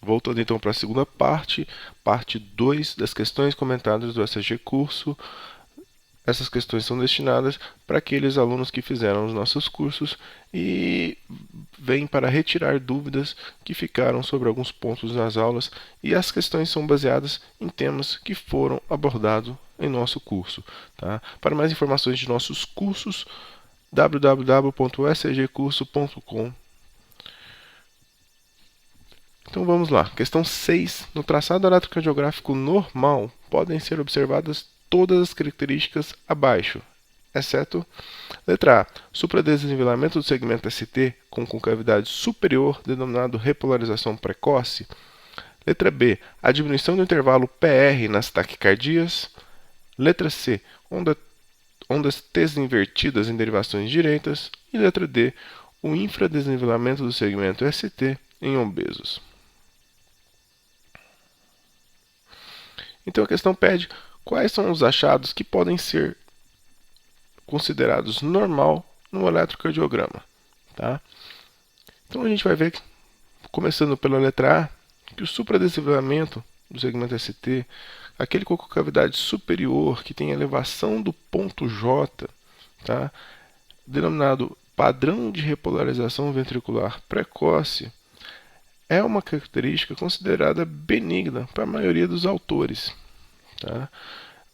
Voltando então para a segunda parte, parte 2 das questões comentadas do SG Curso. Essas questões são destinadas para aqueles alunos que fizeram os nossos cursos e vêm para retirar dúvidas que ficaram sobre alguns pontos nas aulas, e as questões são baseadas em temas que foram abordados em nosso curso. Tá? Para mais informações de nossos cursos, www.sgcurso.com. Então vamos lá. Questão 6. No traçado eletrocardiográfico normal, podem ser observadas todas as características abaixo, exceto letra A, supradesnivelamento do segmento ST com concavidade superior, denominado repolarização precoce. Letra B, a diminuição do intervalo PR nas taquicardias. Letra C, ondas T invertidas em derivações direitas. E letra D, o infradesnivelamento do segmento ST em obesos. Então a questão pede quais são os achados que podem ser considerados normal no eletrocardiograma. Tá? Então a gente vai ver, começando pela letra A, que o supradesnivelamento do segmento ST, aquele com concavidade superior que tem elevação do ponto J, tá? Denominado padrão de repolarização ventricular precoce, é uma característica considerada benigna para a maioria dos autores. Tá?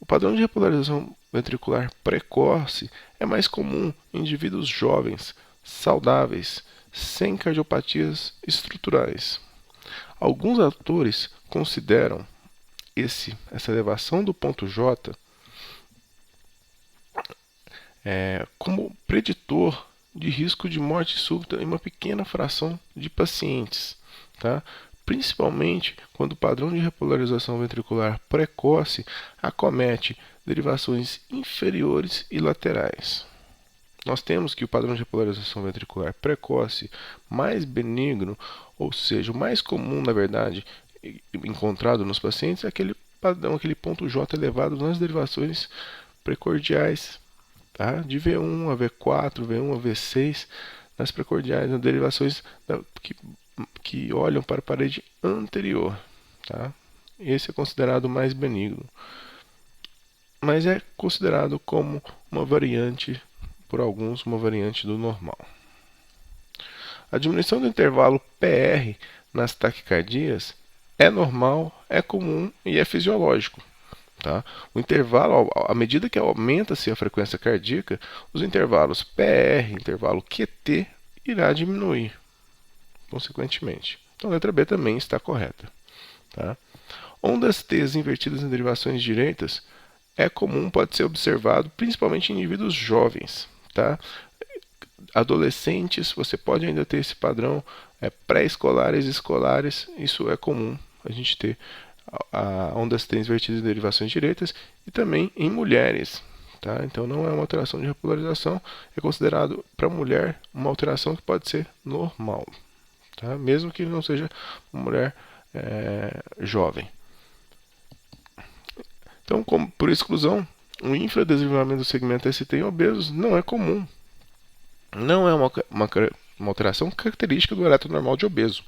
O padrão de repolarização ventricular precoce é mais comum em indivíduos jovens, saudáveis, sem cardiopatias estruturais. Alguns autores consideram essa elevação do ponto J como preditor de risco de morte súbita em uma pequena fração de pacientes. Tá? Principalmente quando o padrão de repolarização ventricular precoce acomete derivações inferiores e laterais. Nós temos que o padrão de repolarização ventricular precoce mais benigno, ou seja, o mais comum, na verdade, encontrado nos pacientes, é aquele padrão, aquele ponto J elevado nas derivações precordiais, tá? De V1 a V4, V1 a V6, nas precordiais, nas derivações que olham para a parede anterior. Tá? Esse é considerado mais benigno, mas é considerado como uma variante, por alguns, uma variante do normal. A diminuição do intervalo PR nas taquicardias é normal, é comum e é fisiológico. Tá? O intervalo, à medida que aumenta-se a frequência cardíaca, os intervalos PR, intervalo QT, irá diminuir, consequentemente. Então a letra B também está correta. Tá? Ondas T invertidas em derivações direitas é comum, pode ser observado principalmente em indivíduos jovens. Tá? Adolescentes, você pode ainda ter esse padrão, pré-escolares, escolares, isso é comum a gente ter a ondas T invertidas em derivações direitas, e também em mulheres. Tá? Então não é uma alteração de repolarização, é considerado para mulher uma alteração que pode ser normal. Tá? Mesmo que não seja uma mulher jovem. Então, por exclusão, o infradesnivelamento do segmento ST em obesos não é comum. Não é uma alteração característica do eletronormal de obeso.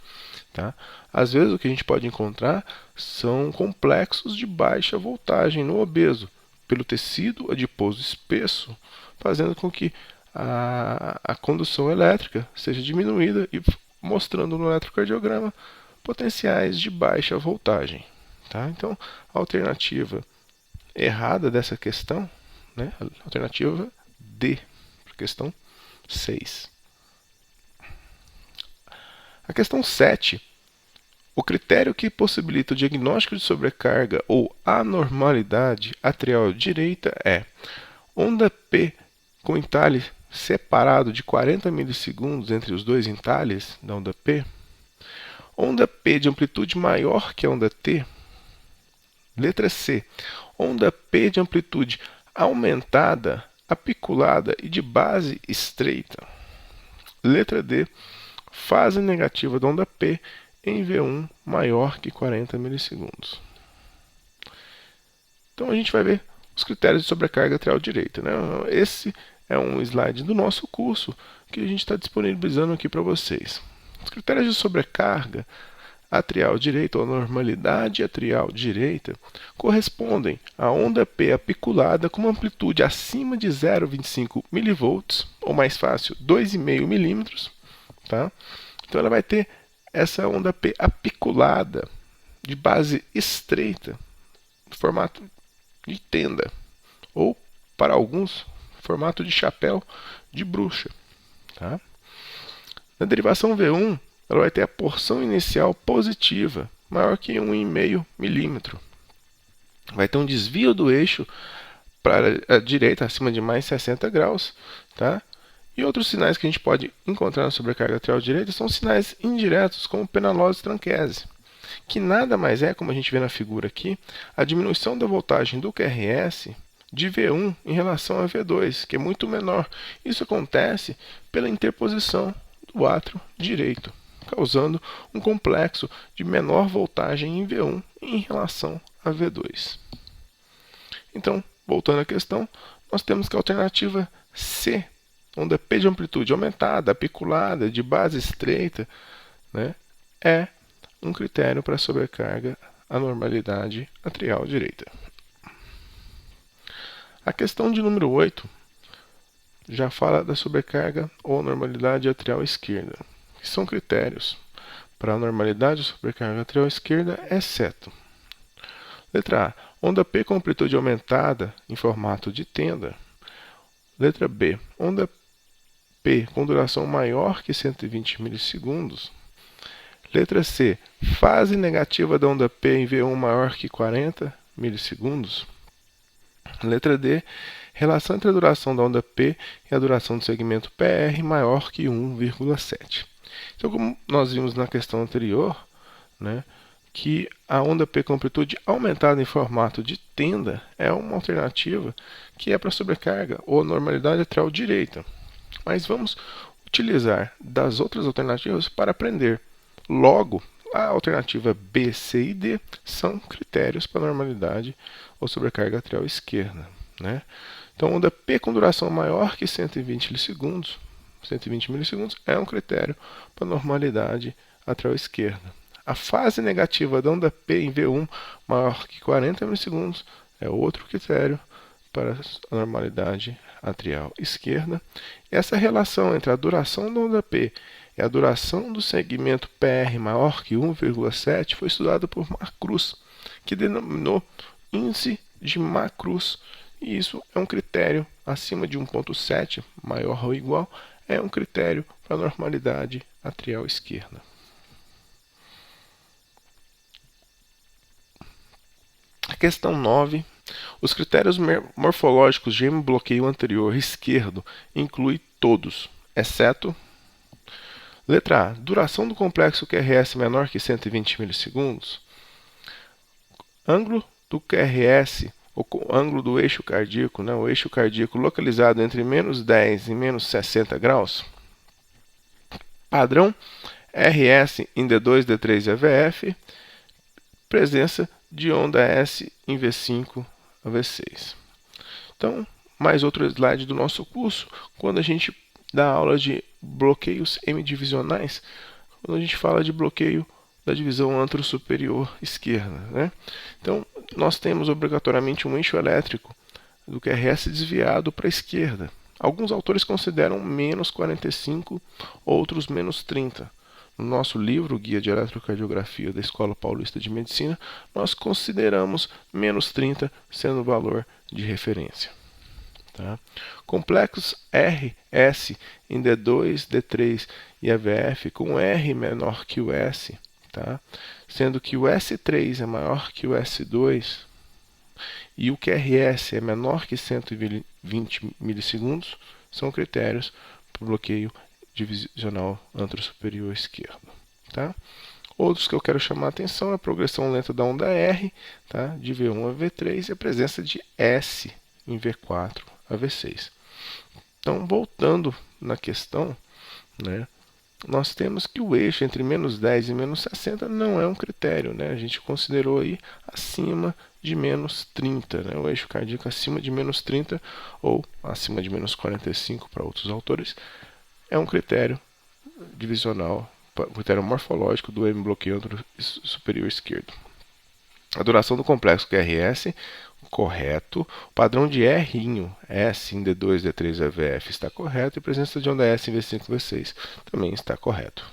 Tá? Às vezes o que a gente pode encontrar são complexos de baixa voltagem no obeso, pelo tecido adiposo espesso, fazendo com que a condução elétrica seja diminuída e mostrando no eletrocardiograma potenciais de baixa voltagem. Tá? Então, a alternativa errada dessa questão, né? A alternativa D, questão 6. A questão 7. O critério que possibilita o diagnóstico de sobrecarga ou anormalidade atrial direita é onda P com entalhe separado de 40 milissegundos entre os dois entalhes da onda P, onda P de amplitude maior que a onda T. Letra C. Onda P de amplitude aumentada, apiculada e de base estreita. Letra D. Fase negativa da onda P em V1 maior que 40 milissegundos. Então a gente vai ver os critérios de sobrecarga atrial direita. Né? Esse é um slide do nosso curso que a gente está disponibilizando aqui para vocês. Os critérios de sobrecarga atrial direita ou normalidade atrial direita correspondem à onda P apiculada com uma amplitude acima de 0,25 mV, ou mais fácil, 2,5 milímetros. Tá? Então ela vai ter essa onda P apiculada de base estreita, formato de tenda, ou para alguns, formato de chapéu de bruxa. Tá? Na derivação V1, ela vai ter a porção inicial positiva, maior que 1,5 milímetro. Vai ter um desvio do eixo para a direita, acima de mais 60 graus. Tá? E outros sinais que a gente pode encontrar na sobrecarga atrial direita são sinais indiretos, como penalose tranquese, que nada mais é, como a gente vê na figura aqui, a diminuição da voltagem do QRS de V1 em relação a V2, que é muito menor. Isso acontece pela interposição do átrio direito, causando um complexo de menor voltagem em V1 em relação a V2. Então, voltando à questão, nós temos que a alternativa C, onda P de amplitude aumentada, apiculada, de base estreita, né, é um critério para sobrecarga anormalidade atrial direita. A questão de número 8 já fala da sobrecarga ou anormalidade atrial esquerda, que são critérios para anormalidade ou sobrecarga atrial esquerda, exceto: letra A, onda P com amplitude aumentada em formato de tenda. Letra B, onda P com duração maior que 120 milissegundos. Letra C, fase negativa da onda P em V1 maior que 40 milissegundos. Letra D, relação entre a duração da onda P e a duração do segmento PR maior que 1,7. Então, como nós vimos na questão anterior, né, que a onda P com amplitude aumentada em formato de tenda é uma alternativa que é para sobrecarga ou normalidade atrial direita. Mas vamos utilizar das outras alternativas para aprender. Logo, a alternativa B, C e D são critérios para normalidade ou sobrecarga atrial esquerda. Né? Então, onda P com duração maior que 120 milissegundos, é um critério para normalidade atrial esquerda. A fase negativa da onda P em V1 maior que 40 milissegundos é outro critério para a normalidade atrial esquerda. Essa relação entre a duração da onda P e a duração do segmento PR maior que 1,7 foi estudada por Macruz, que denominou índice de Macruz. E isso é um critério acima de 1,7, maior ou igual, é um critério para a normalidade atrial esquerda. A questão 9. Os critérios morfológicos de hemobloqueio anterior esquerdo incluem todos, exceto: letra A, duração do complexo QRS menor que 120 milissegundos. Ângulo do QRS, o ângulo do eixo cardíaco, né, o eixo cardíaco localizado entre menos 10 e menos 60 graus. Padrão RS em D2, D3 e AVF. Presença de onda S em V5 a V6. Então, mais outro slide do nosso curso, quando a gente dá aula de bloqueios hemidivisionais, quando a gente fala de bloqueio da divisão antero-superior esquerda. Né? Então, nós temos obrigatoriamente um eixo elétrico do QRS desviado para a esquerda. Alguns autores consideram menos 45, outros menos 30. No nosso livro, Guia de Eletrocardiografia da Escola Paulista de Medicina, nós consideramos menos 30 sendo o valor de referência. Tá? Complexos RS em D2, D3 e AVF com R menor que o S, tá? Sendo que o S3 é maior que o S2 e o QRS é menor que 120 milissegundos, são critérios para o bloqueio divisional antero-superior esquerdo. Tá? Outros que eu quero chamar a atenção é a progressão lenta da onda R, tá? De V1 a V3 e a presença de S em V4 a V6. Então, voltando na questão, né, nós temos que o eixo entre menos 10 e menos 60 não é um critério. Né? A gente considerou aí acima de menos 30. Né? O eixo cardíaco acima de menos 30 ou acima de menos 45 para outros autores é um critério divisional o critério morfológico do M bloqueômetro superior esquerdo. A duração do complexo QRS, correto. O padrão de R' S em D2, D3, VF está correto. E a presença de onda S em V5, V6 também está correto.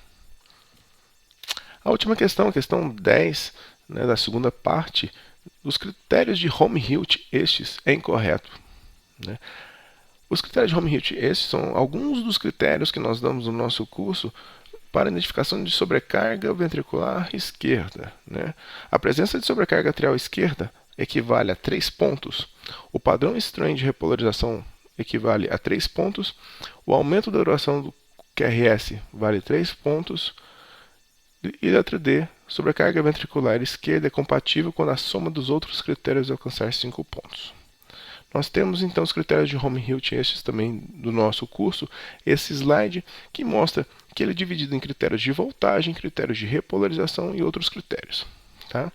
A última questão, a questão 10, né, da segunda parte, dos critérios de Helmholtz, estes é incorreto. Né? Os critérios de Helmholtz, estes são alguns dos critérios que nós damos no nosso curso para identificação de sobrecarga ventricular esquerda. Né? A presença de sobrecarga atrial esquerda equivale a 3 pontos. O padrão estranho de repolarização equivale a 3 pontos. O aumento da duração do QRS vale 3 pontos. E letra D, sobrecarga ventricular esquerda é compatível quando a soma dos outros critérios alcançar 5 pontos. Nós temos então os critérios de Helmholtz, estes também do nosso curso, esse slide que mostra que ele é dividido em critérios de voltagem, critérios de repolarização e outros critérios. Tá?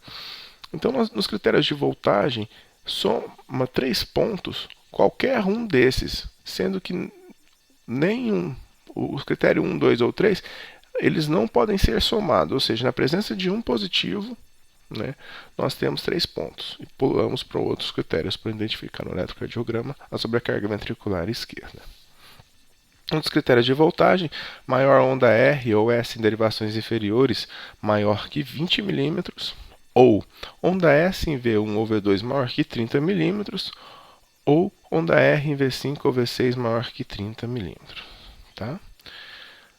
Então, nos critérios de voltagem, soma 3 pontos, qualquer um desses, sendo que nenhum, o critério 1, 2 ou 3, eles não podem ser somados, ou seja, na presença de um positivo, né, nós temos 3 pontos e pulamos para outros critérios para identificar no eletrocardiograma a sobrecarga ventricular esquerda. Um dos critérios de voltagem, maior onda R ou S em derivações inferiores maior que 20 mm, ou onda S em V1 ou V2 maior que 30 mm, ou onda R em V5 ou V6 maior que 30 mm. Tá?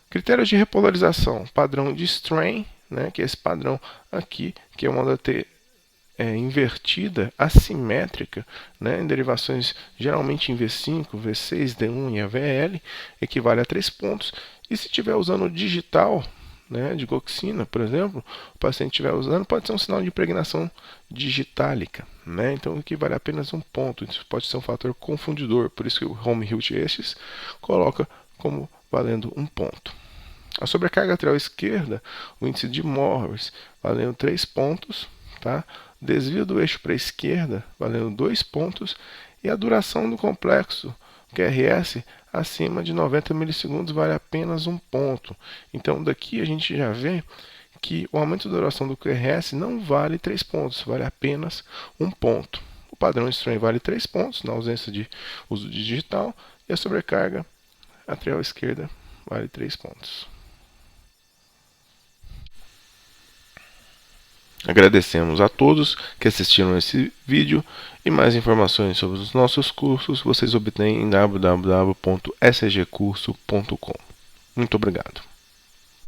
Critérios de repolarização, padrão de strain, né, que é esse padrão aqui, que é uma onda T invertida, assimétrica, né, em derivações geralmente em V5, V6, D1 e AVL, equivale a 3 pontos. E se estiver usando o digital, né, de goxina, por exemplo, o paciente estiver usando, pode ser um sinal de impregnação digitálica. Né, então equivale a apenas 1 ponto. Isso pode ser um fator confundidor, por isso que o Helmholtz estes coloca como valendo 1 ponto. A sobrecarga atrial esquerda, o índice de Morris, valendo 3 pontos. Tá? Desvio do eixo para a esquerda, valendo 2 pontos. E a duração do complexo QRS acima de 90 milissegundos vale apenas 1 ponto. Então daqui a gente já vê que o aumento da duração do QRS não vale 3 pontos, vale apenas 1 ponto. O padrão estranho vale 3 pontos na ausência de uso de digital. E a sobrecarga atrial esquerda vale 3 pontos. Agradecemos a todos que assistiram esse vídeo e mais informações sobre os nossos cursos vocês obtêm em www.scgcurso.com. Muito obrigado.